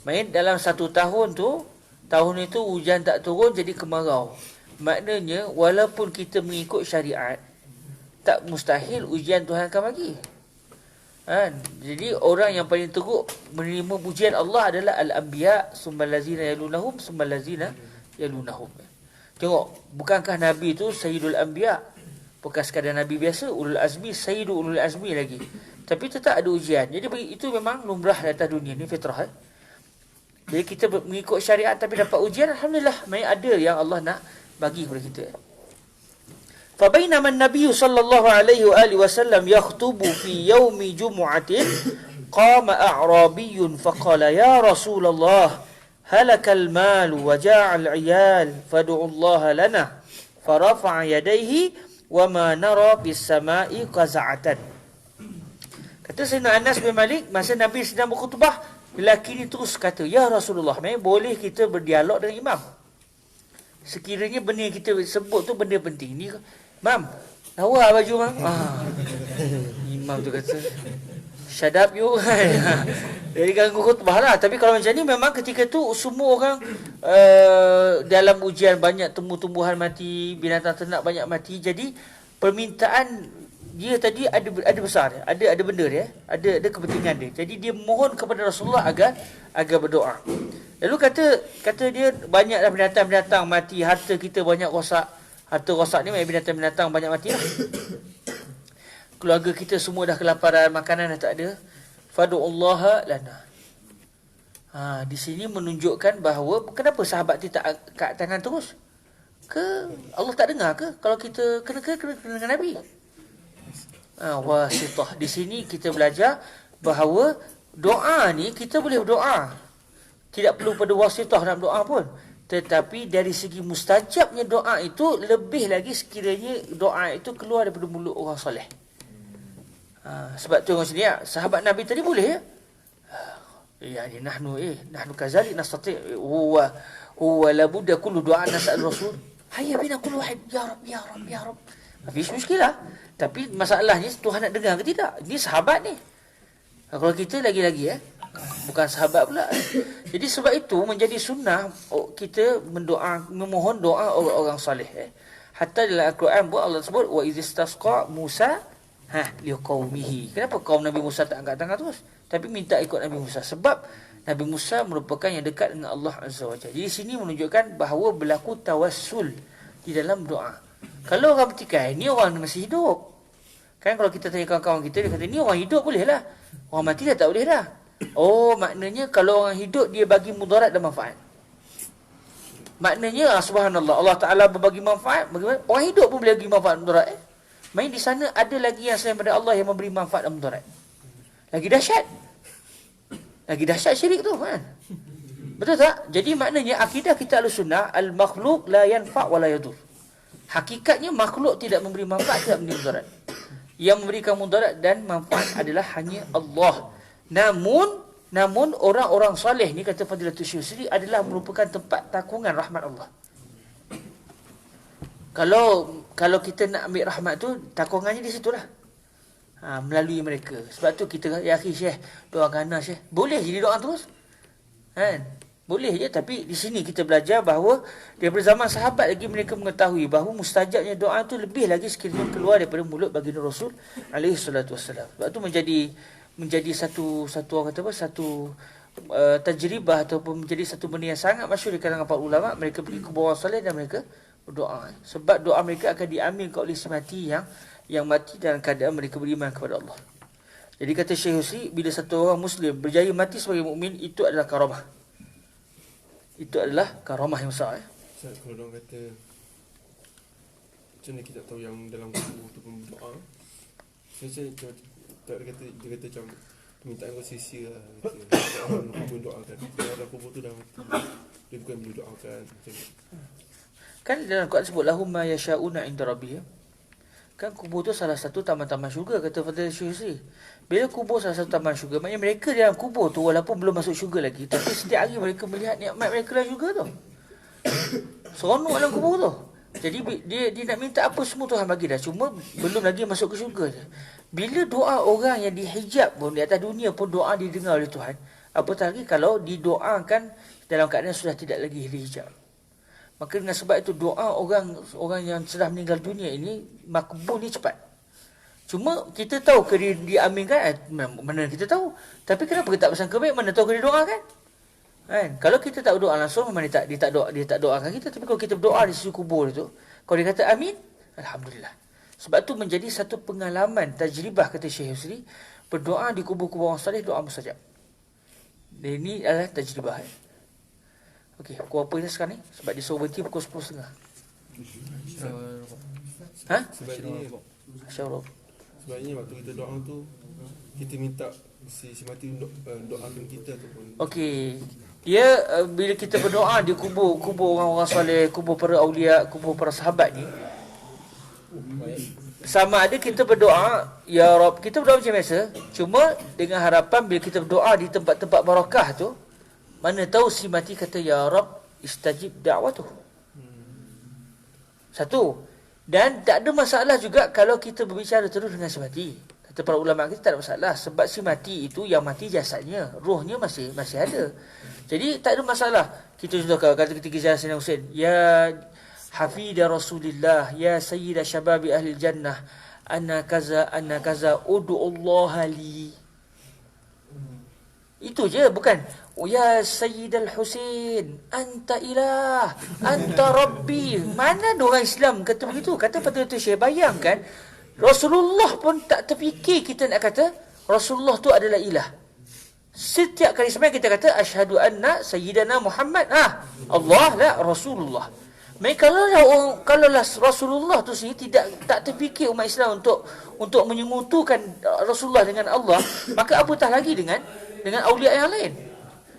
Main dalam satu tahun tu, tahun itu hujan tak turun jadi kemarau. Maknanya walaupun kita mengikut syariat, tak mustahil ujian Tuhan akan bagi. Jadi orang yang paling teruk menerima pujian Allah adalah al-anbiya, summal lazina yalunahum, summal lazina yalunahum. Tengok, bukankah Nabi tu sayyidul anbiya? Bukan sekadar Nabi biasa, ulul azmi, sayyidul ulul azmi lagi. Tapi tetap ada ujian. Jadi itu memang lumrah di atas dunia ni, fitrah. Jadi kita mengikut syariat tapi dapat ujian, alhamdulillah, mai ada yang Allah nak bagi kepada kita. Fa bainama an-nabiy sallallahu alaihi wa alihi wasallam yakhutubu fi yaumi jumu'atin, qama a'rabiyyun faqala ya Rasulullah halaka al-mal wa ja'a al-'iyal fad'u Allah lana, farafa'a yadayhi wa ma nara bis sama'i qaza'atan. Kata Sayyidina Anas bin Malik, masa Nabi sedang berkhutbah, lelaki ni terus kata, ya Rasulullah, boleh kita berdialog dengan imam. Sekiranya benda yang kita sebut tu benda penting. Ni, mam, lawa baju mam. Imam tu kata, shut up you. Jadi ganggu khutbah lah. Tapi kalau macam ni, memang ketika tu semua orang dalam ujian, banyak tumbuh-tumbuhan mati, binatang ternak banyak mati. Jadi permintaan dia tadi ada besar, ada benda dia, ada kepentingan dia. Jadi dia mohon kepada Rasulullah agar berdoa. Lalu kata dia, banyaklah binatang-binatang mati, harta kita banyak rosak. Harta rosak ni binatang-binatang banyak mati lah. Keluarga kita semua dah kelaparan, makanan dah tak ada. Fadu'ullaha lana. Di sini menunjukkan bahawa kenapa sahabat dia tak angkat tangan terus? Ke Allah tak dengar ke kalau kita kena dengan Nabi? Wasitah. Di sini kita belajar bahawa doa ni kita boleh berdoa. Tidak perlu pada wasitah dalam doa pun. Tetapi dari segi mustajabnya doa itu, lebih lagi sekiranya doa itu keluar daripada mulut orang soleh. Sebab tu orang sini, sahabat Nabi tadi boleh ya? Yani nahnu kazalik nastati huwa labudda kullu du'a nas'al rasul. Hayya bina kullu wahid ya rab ya rab ya rab. Habis muskilah. Tapi masalahnya Tuhan nak dengar ke tidak? Ini sahabat ni. Kalau kita lagi-lagi bukan sahabat pula. Jadi sebab itu menjadi sunnah kita memohon doa orang salih. Hatta dalam Al-Quran pun Allah sebut wa izistasqa Musa liqaumihi. Kenapa kaum Nabi Musa tak angkat tangan terus? Tapi minta ikut Nabi Musa. Sebab Nabi Musa merupakan yang dekat dengan Allah Azza wa Jalla. Jadi sini menunjukkan bahawa berlaku tawassul di dalam doa. Kalau orang bertikai, ni orang masih hidup. Kan kalau kita tanya kawan-kawan kita, dia kata, ni orang hidup boleh lah. Orang mati dah tak boleh dah. Oh, maknanya kalau orang hidup, dia bagi mudarat dan manfaat. Maknanya, subhanallah, Allah Ta'ala berbagi manfaat. Bagaimana? Orang hidup pun boleh bagi manfaat dan mudarat. Main di sana ada lagi yang selain daripada Allah yang memberi manfaat dan mudarat. Lagi dahsyat. Lagi dahsyat syirik tu kan. Betul tak? Jadi maknanya akidah kita Ahlussunnah, al-makhluk la yanfa' wa la yadur. Hakikatnya makhluk tidak memberi manfaat, tidak memberi mudarat. Yang memberikan mudarat dan manfaat adalah hanya Allah. Namun orang-orang soleh ni, kata Fadilatul Syusri, adalah merupakan tempat takungan rahmat Allah. Kalau kita nak ambil rahmat tu, takungannya di situlah. melalui mereka. Sebab tu kita, ya akhi Syekh, doakan ana Syekh. Boleh jadi doa terus. Kan? Boleh je, tapi di sini kita belajar bahawa daripada zaman sahabat lagi mereka mengetahui bahawa mustajabnya doa itu lebih lagi sekiranya keluar daripada mulut baginda Rasul alaihi salatu wassalam. Sebab tu menjadi satu orang kata apa, satu tajribah ataupun menjadi satu benda yang sangat masyhur di kalangan para ulama. Mereka pergi ke bawah saleh dan mereka berdoa. Sebab doa mereka akan diaminkan oleh si mati yang mati dalam keadaan mereka beriman kepada Allah. Jadi kata Syekh Husri, bila satu orang Muslim berjaya mati sebagai mukmin, itu adalah karamah. Itu adalah karamah yang besar. Ustaz, kalau orang kata macam mana kita tahu yang dalam kubur tu pun doa? Saya tak dia kata macam permintaan kau sia-sia lah. Orang kubur doakan. Dalam kubur tu dah mati. Dia bukan boleh doakan macam ni. Kan dalam Quran sebut lahum ma yasha'una 'inda rabbihim. Kan kubur tu salah satu taman-taman syurga, kata Fadil Syekh Husri. Bila kubur salah satu taman syurga, maknanya mereka dalam kubur tu walaupun belum masuk syurga lagi, tapi setiap hari mereka melihat nikmat mereka dalam syurga tu. Seronok dalam kubur tu. Jadi dia nak minta apa semua Tuhan bagi dah, cuma belum lagi masuk ke syurga je. Bila doa orang yang dihijab pun di atas dunia pun doa didengar oleh Tuhan, apatah lagi kalau didoakan dalam keadaan sudah tidak lagi dihijab. Maka dengan sebab itu doa orang yang sudah meninggal dunia ini makbul ni cepat. Cuma kita tahu ke dia diaminkan, mana kita tahu. Tapi kenapa kita tak bersangka baik, mana tahu ke dia doakan? Kan? Kalau kita tak berdoa langsung, memang dia tak doakan kita. Tapi kalau kita berdoa di sisi kubur itu, kalau dia kata amin, alhamdulillah. Sebab tu menjadi satu pengalaman tajribah, kata Syekh Husri, berdoa di kubur-kubur orang salih, doa mustajab. Dan ini adalah tajribah. Okey, pukul apa kita sekarang ni? Sebab dia suruh berhenti pukul 10.30. Ha? Sebabnya waktu kita doa tu, kita minta si mati doakan kita ataupun. Okey. Dia bila kita berdoa di kubur orang-orang soleh, kubur para aulia, kubur para sahabat ni, sama ada kita berdoa ya Rabb, kita berdoa macam biasa, cuma dengan harapan bila kita berdoa di tempat-tempat barakah tu, mana tahu si mati kata ya Rabb istajib da'watuh. Satu. Dan tak ada masalah juga kalau kita berbicara terus dengan si mati. Kata para ulama kita tak ada masalah, sebab si mati itu yang mati jasadnya, rohnya masih ada. Jadi tak ada masalah. Kita sudah kata ketika ziarah Sayyidina Husain, ya hafida Rasulillah, ya sayyida syababi ahli jannah, anna kaza ud'ullaha li. Itu je, bukan ya Sayyidal Husain, anta ilah, anta rabbi. Mana ada orang Islam kata begitu? Kata Fadil Syekh, bayangkan Rasulullah pun tak terfikir kita nak kata Rasulullah tu adalah ilah. Setiap kali sembahyang kita kata asyhadu anna sayyidana Muhammad, Allah la Rasulullah. Mereka kalau Rasulullah tu sendiri tak terfikir umat Islam untuk menyengutukan Rasulullah dengan Allah, maka apatah lagi dengan aulia yang lain.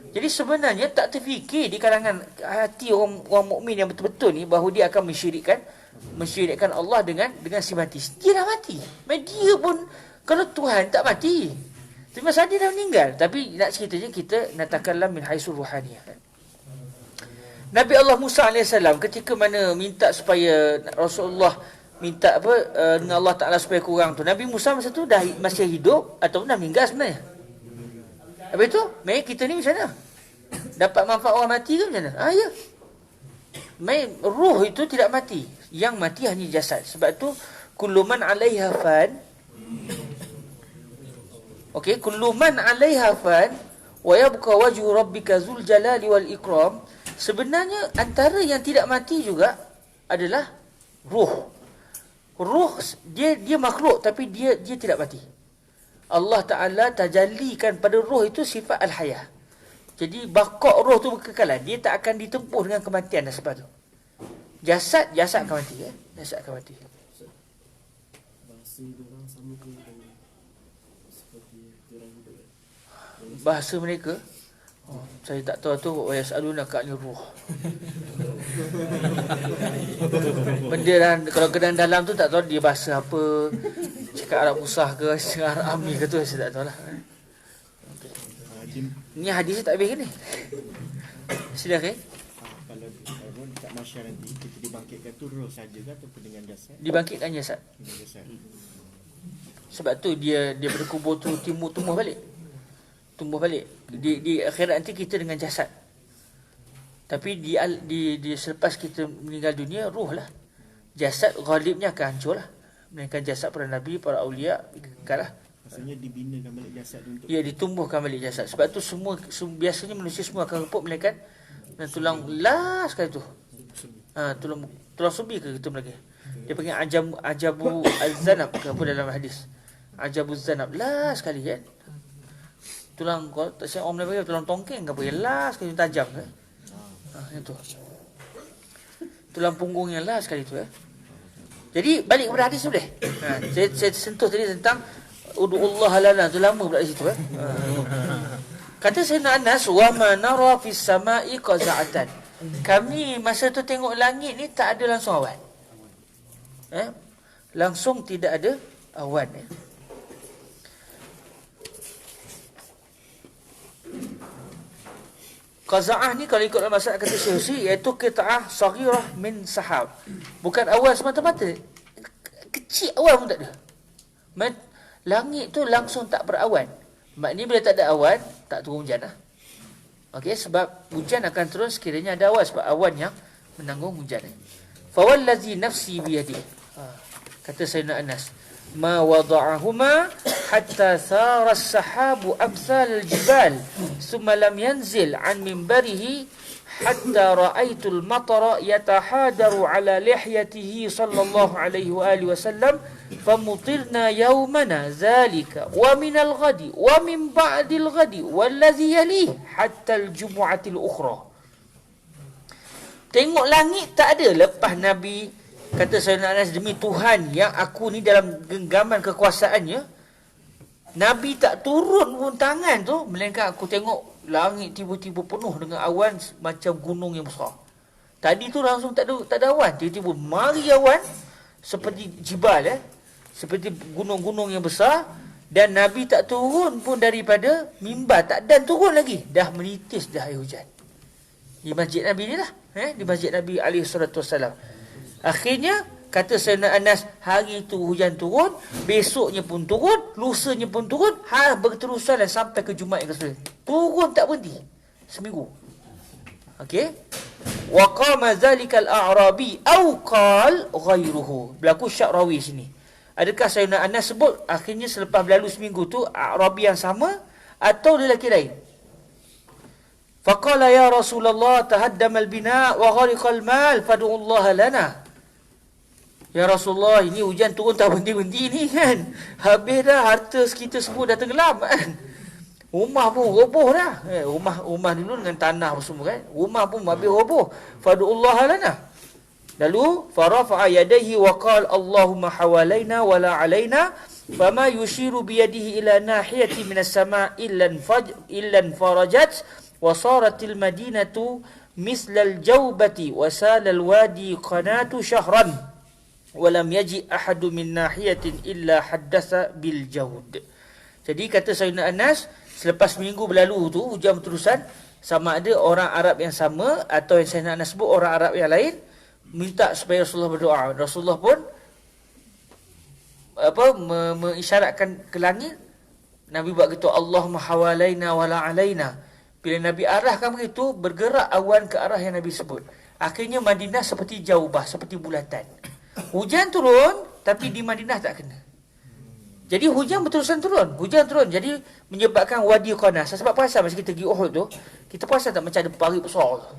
Jadi sebenarnya tak terfikir di kalangan hati orang mukmin yang betul-betul ni bahawa dia akan mensyirikkan Allah dengan si mati. Dia dah mati. Dia pun kalau Tuhan tak mati. Tapi masa dia dah meninggal. Tapi nak ceritanya kita natakallam min haisul ruhaniyah. Nabi Allah Musa AS ketika mana minta supaya Rasulullah minta dengan Allah Ta'ala supaya kurang tu, Nabi Musa masa tu dah masih hidup ataupun dah meninggal sebenarnya. Habis tu, kita ni macam mana? Dapat manfaat orang mati ke macam mana? Ya. Ruh itu tidak mati. Yang mati hanya jasad. Sebab tu, kullu man 'alaiha fan. Okey, kullu man 'alaiha fan wa yabqa wajhu rabbika dzul jalali wal ikram. Sebenarnya antara yang tidak mati juga adalah ruh. Ruh dia makhluk tapi dia tidak mati. Allah Ta'ala tajallikan pada roh itu sifat al-hayah. Jadi bakok roh tu berkekalan. Dia tak akan ditempuh dengan kematian dan sebab tu. Jasad akan mati. Jasad akan mati. Bahasa diorang sama ke seperti diorang hidup? Bahasa mereka? Saya tak tahu tu. Wa yas'aluna ka'ni ruh. Benda kalau ke dalam tu tak tahu dia bahasa apa. Cakap Arab Pusah ke, cakap Arab Ami ke tu, saya tak tahu lah. Ni hadis tak habis ke ni? Silakan. Kalau dekat masyarakat nanti kita dibangkitkan tu roh saja ke ataupun dengan jasad? Dibangkitkan jasad. Dengan jasad. Sebab tu dia daripada kubur tu tumbuh balik. Di akhirat nanti kita dengan jasad. Tapi di selepas kita meninggal dunia, ruh lah. Jasad ghalibnya akan hancur lah. Melainkan jasad para nabi, para awliya kekal lah. Maksudnya dibinakan balik jasad untuk Ya, ditumbuhkan balik jasad. Sebab tu biasanya manusia semua akan reput melainkan tulang last kali tu. Tulang subi ke kita lagi. Dia panggil ajabu az-zanab ke apa dalam hadis. Ajabu az-zanab last kali kan. Tulang kau tak siap orang Melayu tulang tongkeng ke apa yang last kali tajam ke. Itu. Tulang punggung yang last kali tu Jadi balik kepada hadis tu boleh. Saya sentuh tadi tentang ud'ullah lana, tu lama pula di situ Kata Sayyidina Anas, wa ma nara fis sama'i qaza'atan. Kami masa tu tengok langit ni tak ada langsung awan. Langsung tidak ada awan. Qaza'ah ni kalau ikut dalam masalah kata Syekh, iaitu qita'ah saghirah min sahab. Bukan awan semata-mata. Kecil awan pun tak ada. Langit tu langsung tak berawan. Maknanya bila tak ada awan, tak turun hujan lah. Okey, sebab hujan akan turun sekiranya ada awan, sebab awan yang menanggung hujan. Fawallazi nafsi biyadi. Kata Sayyidina Anas, ma wada'ahuma hatta sara as-sahabu amsal al-jibal thumma lam yanzil an minbarihi hatta ra'aitul matara yatahadaru ala lihyatihi sallallahu alaihi wa alihi wasallam famutirna yawmana zalika wa minal ghadi wa min ba'dil ghadi wallazi yalih hatta al-jumu'atil ukhra. Tengok langit tak ada lepas Nabi kata Sayyidina Anas, demi Tuhan yang aku ni dalam genggaman kekuasaannya, Nabi tak turun pun tangan tu, melainkan aku tengok langit tiba-tiba penuh dengan awan macam gunung yang besar. Tadi tu langsung tak ada awan, tiba-tiba mari awan seperti jibal seperti gunung-gunung yang besar, dan Nabi tak turun pun daripada mimbar, dan turun lagi, dah menitis dah air hujan. Di masjid Nabi ni lah, di masjid Nabi alaihi salatu wassalam. Akhirnya kata Sayyidina Anas, hari itu hujan turun, besoknya pun turun, lusanya pun turun, berterusan sampai ke Jumaat yang ke-9. Turun tak berhenti seminggu. Okey. Wa qama zalikal a'rabi aw qal ghairuhu. Berlaku syak rawi sini. Adakah Sayyidina Anas sebut akhirnya selepas berlalu seminggu tu a'rabi yang sama atau lelaki lain? Faqala ya Rasulullah tahaddama al-bina' wa ghariqa al-mal fad'ullaha lana. Ya Rasulullah, ini hujan turun tak berhenti-berhenti ni kan. Habis dah, harta kita semua dah tenggelam kan. Rumah pun roboh dah. Rumah dulu dengan tanah semua kan. Rumah pun habis roboh. Fad'ullaha lana. Lalu farafa'a yadayhi wa qala Allahumma hawalaina wa la alaina fama yushiru bi yadihi ila nahiyati minas sama' illa farajat wa saratil madinatu mislal jawbati wa salal wadi qanatu syahran walam yaji ahadu min nahiyatin illa haddatha bil jawd. Jadi kata Sayyidina Anas, selepas minggu berlalu tu hujan berterusan, sama ada orang Arab yang sama atau yang Sayyidina Anas sebut orang Arab yang lain, minta supaya Rasulullah berdoa. Rasulullah pun mengisyaratkan ke langit. Nabi buat gitu, Allahumma hawalaina wala alaina. Bila Nabi arahkan begitu, bergerak awan ke arah yang Nabi sebut. Akhirnya Madinah seperti jaubah, seperti bulatan. Hujan turun, tapi di Madinah tak kena. Jadi hujan berterusan turun. Jadi menyebabkan wadi Qanas. Sebab perasan masa kita pergi Uhud tu, kita perasan tak macam ada parit besar tu.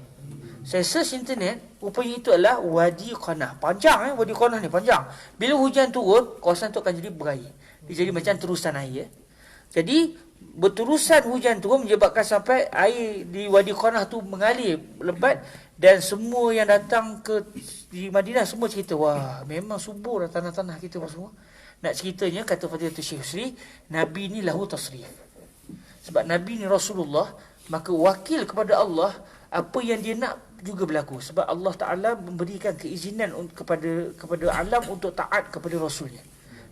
Saya search internet, rupanya itu adalah wadi Qanas. Panjang wadi Qanas ni panjang. Bila hujan turun, kawasan tu akan jadi berair. Dia jadi macam terusan air. Jadi berterusan hujan turun menyebabkan sampai air di wadi Qanas tu mengalir lebat, dan semua yang datang di Madinah semua cerita, wah memang subur tanah-tanah kita semua. Nak ceritanya, kata Fadilatul Syekh Husri, Nabi ni lahu tasrif. Sebab Nabi ni Rasulullah, maka wakil kepada Allah, apa yang dia nak juga berlaku. Sebab Allah Ta'ala memberikan keizinan kepada alam untuk taat kepada Rasulnya.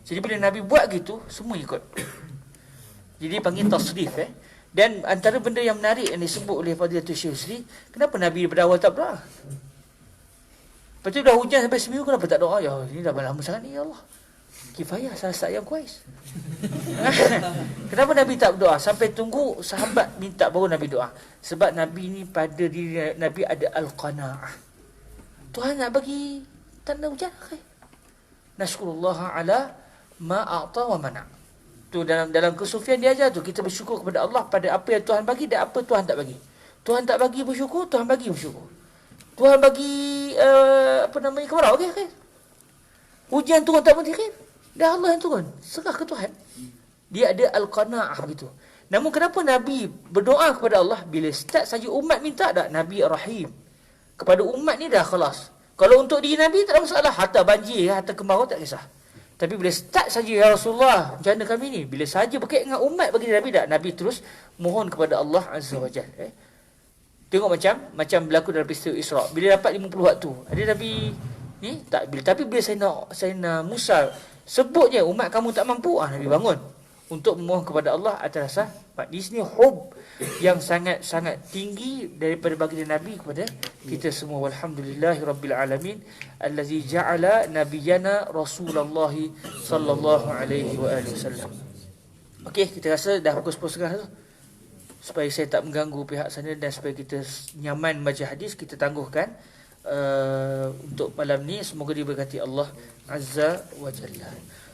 Jadi bila Nabi buat gitu, semua ikut. Jadi panggil tasrif. Dan antara benda yang menarik yang disebut oleh Fadilatul Syekh Husri, kenapa Nabi daripada awal tak berdoa? Lepas tu dah hujan sampai seminggu, kenapa tak doa? Ya, ini dah lama sangat ni, ya Allah. kifayah salah yang kuais. Kenapa Nabi tak berdoa? Sampai tunggu sahabat minta baru Nabi doa. Sebab Nabi ni pada diri Nabi ada al-qanaah. Tuhan nak bagi tanda hujan. Nashkurullah ala ma a'ta wa mana'. Tu dalam kesufian dia ajar tu, kita bersyukur kepada Allah pada apa yang Tuhan bagi dan apa Tuhan tak bagi. Tuhan tak bagi bersyukur, Tuhan bagi bersyukur. Tuhan bagi kemarau, okey. Hujan turun tak berhenti, dah Allah yang turun. Serah ke Tuhan. Dia ada al-qanaah gitu. Namun kenapa Nabi berdoa kepada Allah bila start saja umat minta dak? Nabi Rahim. Kepada umat ni dah khalas. Kalau untuk diri Nabi tak ada masalah, hatta banjir, hatta kemarau tak kisah. Tapi bila start saja, ya Rasulullah, macam mana kami ni? Bila saja berkait dengan umat bagi Nabi tak? Nabi terus mohon kepada Allah Azza wa Jalla. Tengok macam berlaku dalam peristiwa Isra. Bila dapat 50 waktu, ada Nabi ni tak bila, tapi bila Sayyidina Musa sebut je umat kamu tak mampu, Nabi bangun untuk memohon kepada Allah atas dasar di sini hub yang sangat-sangat tinggi daripada baginda Nabi kepada kita semua. Walhamdulillahirabbil alamin allazi ja'ala nabiyana Rasulullah sallallahu alaihi wa alihi wasallam. Okey, kita rasa dah pukul 10.30 tu. Supaya saya tak mengganggu pihak sana dan supaya kita nyaman baca hadis, kita tangguhkan untuk malam ni. Semoga diberkati Allah Azza wa Jalla.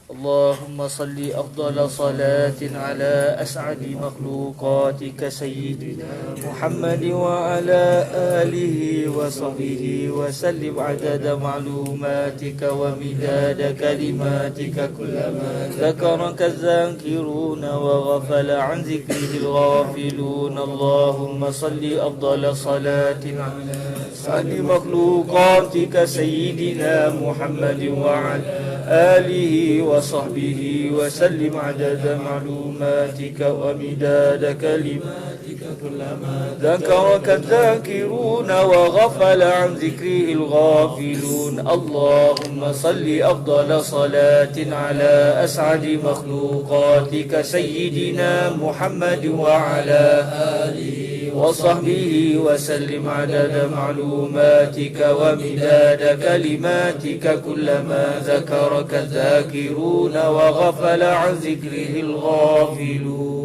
اللهم صل أفضل صلاة على أسعد مخلوقاتك سيدنا محمد وعلى آله وصحبه وسلم عدد معلوماتك ومداد كلماتك كلما ذكرك الذاكرون وغفل عن ذكره الغافلون اللهم صل أفضل صلاة على أسعد مخلوقاتك سيدنا محمد وعلى آله وصحبه وسلم عدد معلوماتك ومداد كلماتك كلما ذكرك الذاكرون وغفل عن ذكره الغافلون اللهم صل أفضل صلاة على أسعد مخلوقاتك سيدنا محمد وعلى آله وصحبه وسلم عدد معلوماتك ومداد كلماتك كلما ذكرك الذاكرون وغفل عن ذكره الغافلون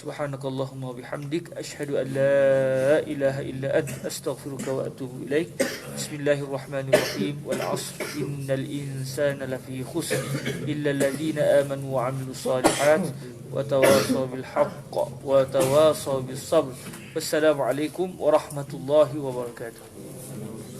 سبحانك اللهم وبحمدك أشهد أن لا إله إلا أنت أستغفرك وأتوب إليك بسم الله الرحمن الرحيم والعصر إن الإنسان لفي خسر إلا الذين آمنوا وعملوا الصالحات وتواصوا بالحق وتواصوا بالصبر والسلام عليكم ورحمة الله وبركاته.